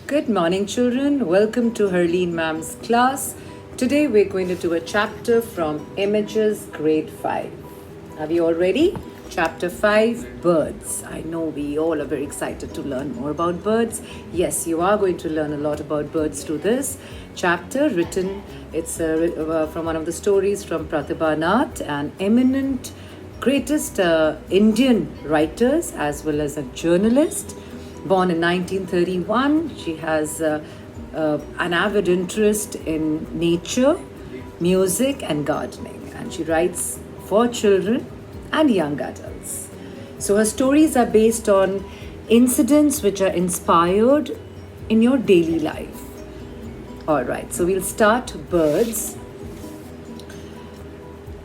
Good morning, children. Welcome to Herleen Ma'am's class. Today we're going to do a chapter from Images, Grade 5. Are we all ready? Chapter 5, Birds. I know we all are very excited to learn more about birds. Yes, you are going to learn a lot about birds through this chapter written. It's from one of the stories from Pratibha Nath, an eminent, greatest Indian writers as well as a journalist. Born in 1931, she has an avid interest in nature, music, and gardening, and she writes for children and young adults. So her stories are based on incidents which are inspired in your daily life. All right, so we'll start birds.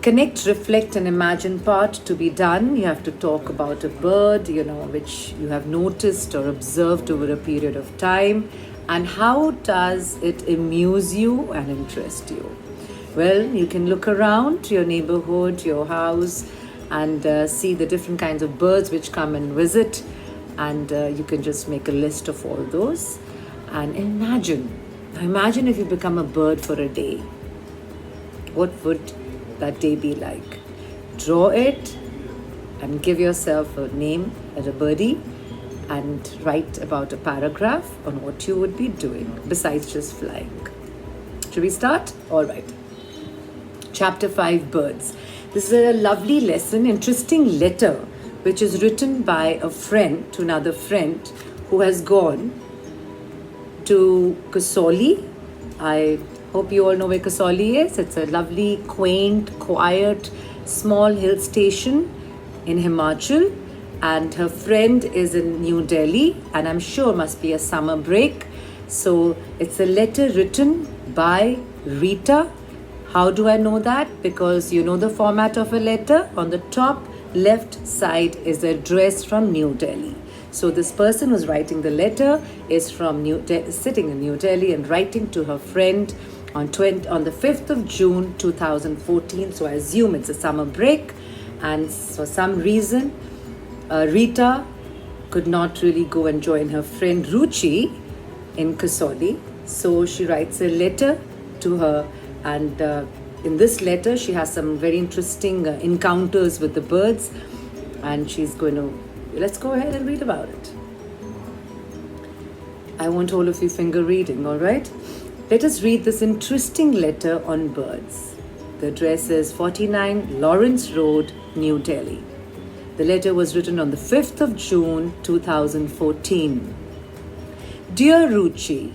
Connect, reflect, and imagine part to be done. You have to talk about a bird, which you have noticed or observed over a period of time, and how does it amuse you and interest you. Well, you can look around your neighborhood, your house, and see the different kinds of birds which come and visit, and you can just make a list of all those and imagine if you become a bird for a day. What would that day be like? Draw it and give yourself a name as a birdie and write about a paragraph on what you would be doing besides just flying. Should we start? All right. Chapter 5, Birds. This is a lovely lesson, interesting letter, which is written by a friend to another friend who has gone to Kasauli. I hope you all know where Kasauli is. It's a lovely, quaint, quiet, small hill station in Himachal. And her friend is in New Delhi, and I'm sure must be a summer break. So it's a letter written by Rita. How do I know that? Because you know the format of a letter. On the top left side is the address from New Delhi. So this person who's writing the letter is from sitting in New Delhi and writing to her friend on the 5th of June 2014. So I assume it's a summer break, and for some reason Rita could not really go and join her friend Ruchi in Kasauli. So she writes a letter to her, and in this letter she has some very interesting encounters with the birds, and let's go ahead and read about it. I want all of you finger reading, all right? Let us read this interesting letter on birds. The address is 49 Lawrence Road, New Delhi. The letter was written on the 5th of June 2014. Dear Ruchi,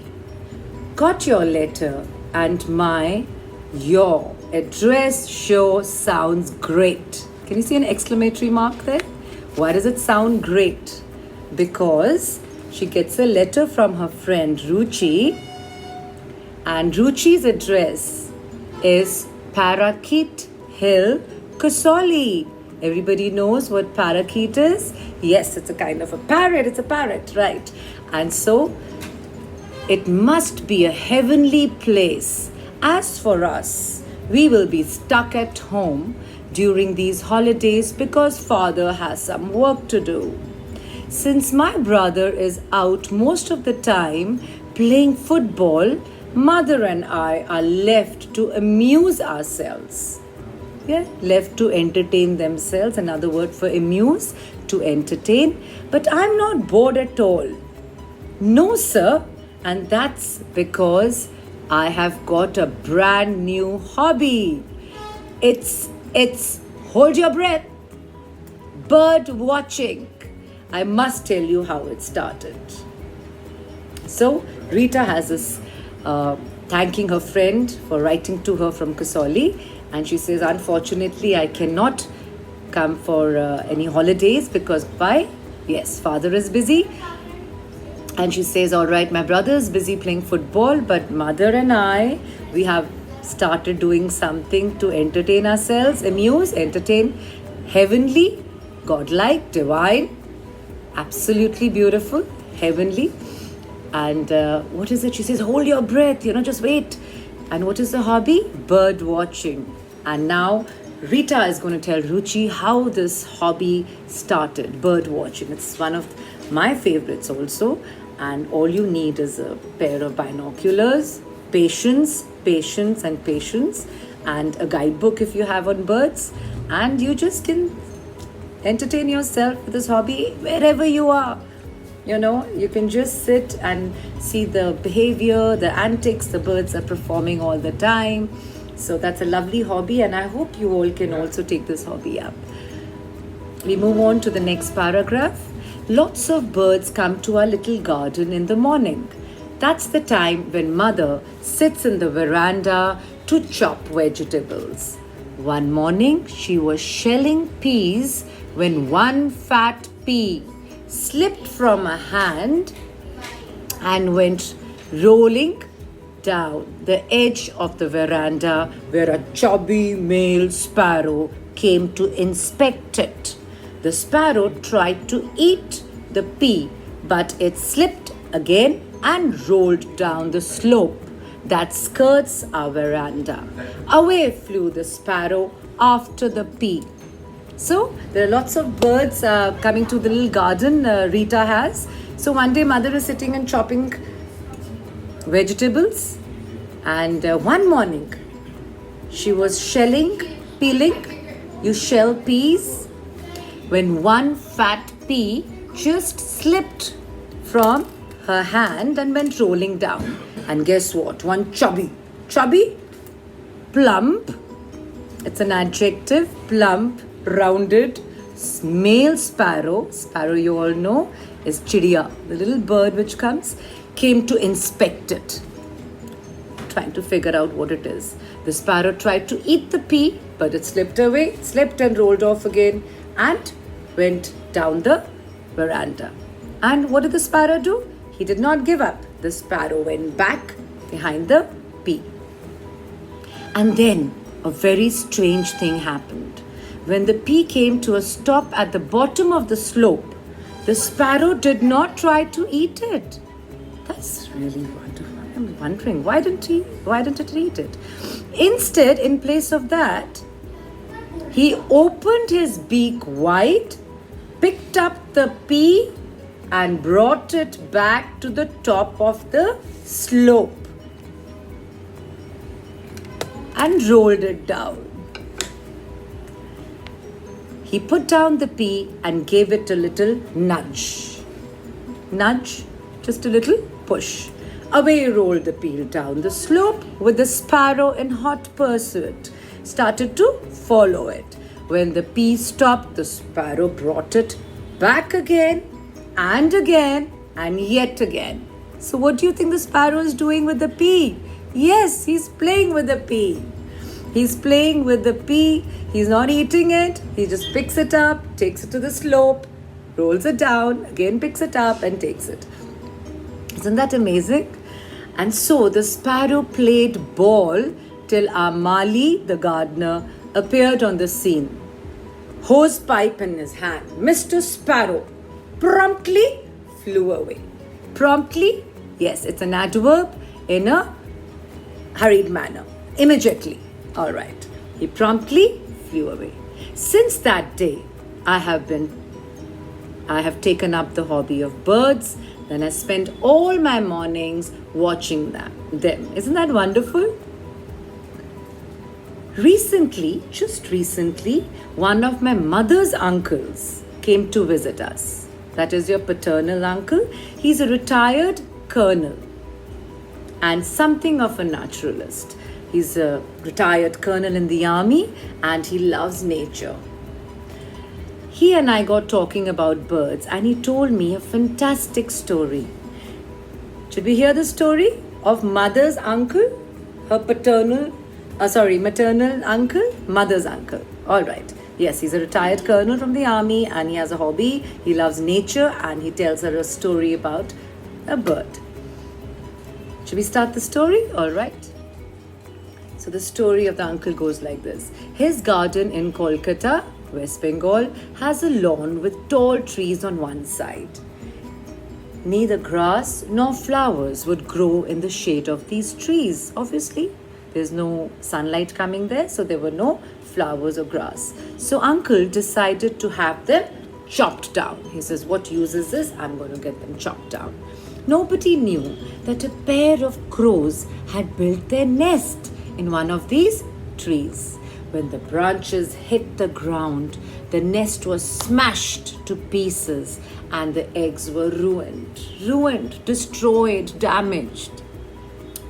got your letter and your address sure sounds great. Can you see an exclamatory mark there? Why does it sound great? Because she gets a letter from her friend Ruchi, and Ruchi's address is Parakeet Hill, Kasauli. Everybody knows what parakeet is? Yes, it's a kind of a parrot. It's a parrot, right? And so it must be a heavenly place. As for us, we will be stuck at home during these holidays because father has some work to do. Since my brother is out most of the time playing football, mother and I are left to amuse ourselves. Yeah, left to entertain themselves. Another word for amuse, to entertain. But I'm not bored at all. No, sir. And that's because I have got a brand new hobby. It's hold your breath, bird watching. I must tell you how it started. So Rita has this thanking her friend for writing to her from Kasauli, and she says, unfortunately I cannot come for any holidays because father is busy. And she says, all right, my brother is busy playing football, but mother and I, we have started doing something to entertain ourselves, amuse, entertain, heavenly, godlike, divine, absolutely beautiful, heavenly. And what is it? She says, hold your breath, just wait. And what is the hobby? Bird watching. And now Rita is going to tell Ruchi how this hobby started, bird watching. It's one of my favorites also. And all you need is a pair of binoculars, patience, and a guidebook if you have on birds. And you just can entertain yourself with this hobby wherever you are. You can just sit and see the behavior, the antics the birds are performing all the time. So that's a lovely hobby, and I hope you all can also take this hobby up. We move on to the next paragraph. Lots of birds come to our little garden in the morning. That's the time when mother sits in the veranda to chop vegetables. One morning, she was shelling peas when one fat pea slipped from her hand and went rolling down the edge of the veranda, where a chubby male sparrow came to inspect it. The sparrow tried to eat the pea, but it slipped again and rolled down the slope that skirts our veranda. Away flew the sparrow after the pea. So there are lots of birds coming to the little garden Rita has. So one day mother is sitting and chopping vegetables, and one morning she was peeling. You shell peas when one fat pea just slipped from her hand and went rolling down. And guess what? One chubby, plump, it's an adjective, plump, rounded, male sparrow you all know is chidiya, the little bird which came to inspect it, trying to figure out what it is. The sparrow tried to eat the pea, but it slipped and rolled off again and went down the veranda. And what did the sparrow do? He did not give up. The sparrow went back behind the pea. And then a very strange thing happened. When the pea came to a stop at the bottom of the slope, the sparrow did not try to eat it. That's really wonderful. I'm wondering, why didn't it eat it? Instead, in place of that, he opened his beak wide, picked up the pea, and brought it back to the top of the slope and rolled it down. He put down the pea and gave it a little nudge. Nudge, just a little push. Away rolled the pea down the slope, with the sparrow in hot pursuit started to follow it. When the pea stopped, the sparrow brought it back again and yet again. So what do you think the sparrow is doing with the pea? Yes, he's playing with the pea. He's playing with the pea. He's not eating it. He just picks it up, takes it to the slope, rolls it down, again picks it up and takes it. Isn't that amazing? And so the sparrow played ball till our Mali, the gardener, appeared on the scene. Hose pipe in his hand, Mr. Sparrow promptly flew away. Promptly, yes, it's an adverb in a hurried manner. Immediately. All right. He promptly flew away. Since that day, I have taken up the hobby of birds. Then I spend all my mornings watching them. Isn't that wonderful? Just recently, one of my mother's uncles came to visit us. That is your paternal uncle. He's a retired colonel and something of a naturalist. He's a retired colonel in the army and he loves nature. He and I got talking about birds and he told me a fantastic story. Should we hear the story of mother's uncle? Her maternal uncle? Mother's uncle. All right. Yes, he's a retired colonel from the army and he has a hobby. He loves nature and he tells her a story about a bird. Should we start the story? All right. So the story of the uncle goes like this. His garden in Kolkata, West Bengal, has a lawn with tall trees on one side. Neither grass nor flowers would grow in the shade of these trees. Obviously, there's no sunlight coming there, so there were no flowers or grass. So uncle decided to have them chopped down. He says, what use is this? I'm going to get them chopped down. Nobody knew that a pair of crows had built their nest in one of these trees. When the branches hit the ground, the nest was smashed to pieces and the eggs were ruined, destroyed, damaged.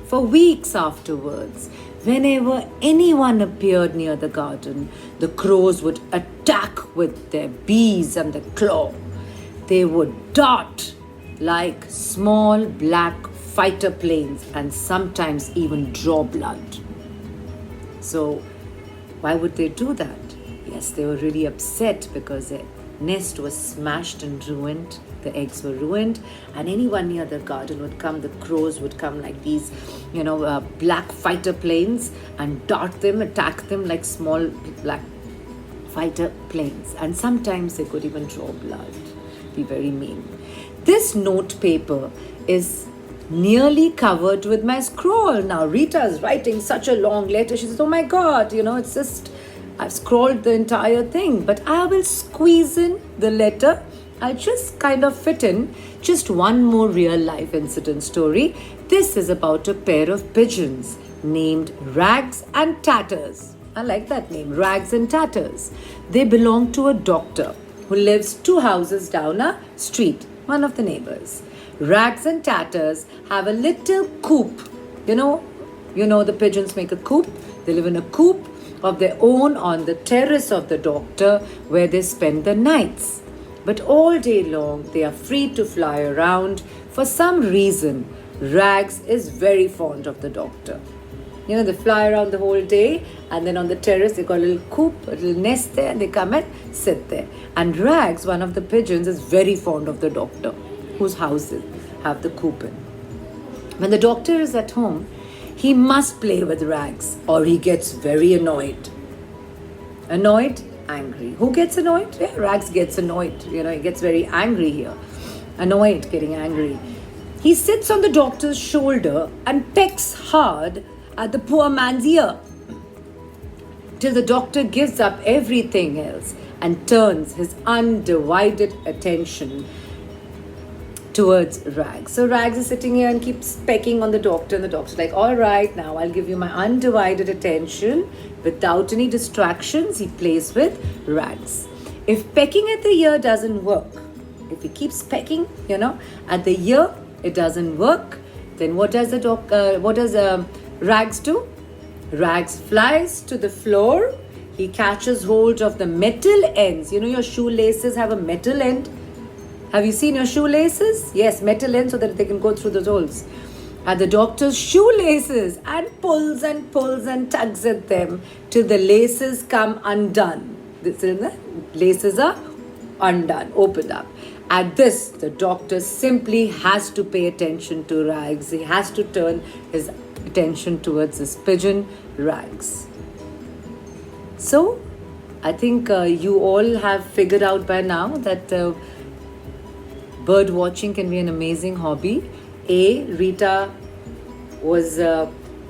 For weeks afterwards, whenever anyone appeared near the garden, the crows would attack with their beaks and their claw. They would dart like small black fighter planes and sometimes even draw blood. So, why would they do that? Yes, they were really upset because their nest was smashed and ruined. The eggs were ruined, and anyone near the garden would come. The crows would come like these, black fighter planes and dart them, attack them like small black fighter planes. And sometimes they could even draw blood, be very mean. This note paper is nearly covered with my scroll. Now, Rita is writing such a long letter. She says, oh my God, it's just, I've scrolled the entire thing, but I will squeeze in the letter. I'll just kind of fit in just one more real life incident story. This is about a pair of pigeons named Rags and Tatters. I like that name, Rags and Tatters. They belong to a doctor who lives 2 houses down a street, one of the neighbors. Rags and Tatters have a little coop. You know the pigeons make a coop. They live in a coop of their own on the terrace of the doctor where they spend the nights. But all day long, they are free to fly around. For some reason, Rags is very fond of the doctor. They fly around the whole day, and then on the terrace, they got a little coop, a little nest there, and they come and sit there. And Rags, one of the pigeons, is very fond of the doctor, whose houses have the coop in. When the doctor is at home, he must play with Rags, or he gets very annoyed. Annoyed? Angry. Who gets annoyed? Yeah, Rags gets annoyed. He gets very angry here. Annoyed, getting angry. He sits on the doctor's shoulder and pecks hard at the poor man's ear till the doctor gives up everything else and turns his undivided attention towards Rags. So Rags is sitting here and keeps pecking on the doctor, and the doctor's like, all right, now I'll give you my undivided attention. Without any distractions, he plays with Rags. If pecking at the ear doesn't work, if he keeps pecking, at the ear, it doesn't work, then what does Rags do? Rags flies to the floor. He catches hold of the metal ends. Your shoelaces have a metal end. Have you seen your shoelaces? Yes, metal ends so that they can go through those holes. At the doctor's shoelaces and pulls and tugs at them till the laces come undone. The laces are undone, opened up. At this, the doctor simply has to pay attention to Rags. He has to turn his attention towards his pigeon, Rags. So, I think you all have figured out by now that bird watching can be an amazing hobby. Rita was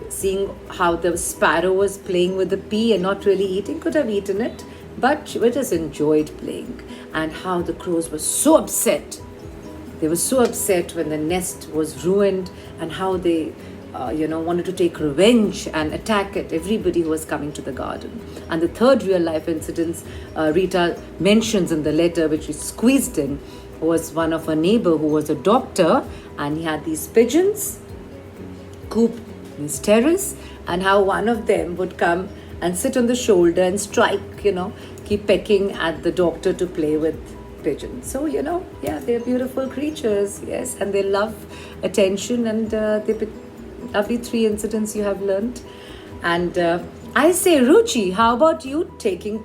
seeing how the sparrow was playing with the pea and not really eating, could have eaten it, but she just enjoyed playing. And how the crows were so upset. They were so upset when the nest was ruined, and how they wanted to take revenge and attack at everybody who was coming to the garden. And the third real life incident Rita mentions in the letter, which we squeezed in, was one of her neighbor who was a doctor, and he had these pigeons coop in his terrace, and how one of them would come and sit on the shoulder and strike, keep pecking at the doctor to play with pigeons. So, they're beautiful creatures, yes, and they love attention, and they've lovely 3 incidents you have learned. And I say, Ruchi, how about you taking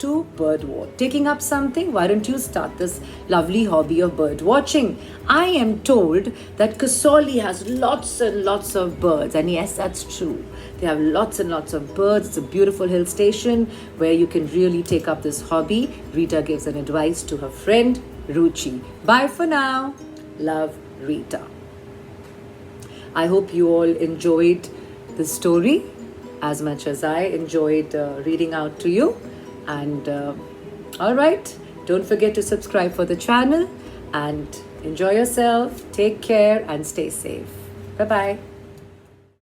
up something? Why don't you start this lovely hobby of bird watching? I am told that Kasoli has lots and lots of birds, and yes, that's true. They have lots and lots of birds. It's a beautiful hill station where you can really take up this hobby. Rita gives an advice to her friend, Ruchi. Bye for now. Love, Rita. I hope you all enjoyed the story as much as I enjoyed reading out to you. And all right, Don't forget to subscribe for the channel and enjoy yourself. Take care and stay safe. Bye bye.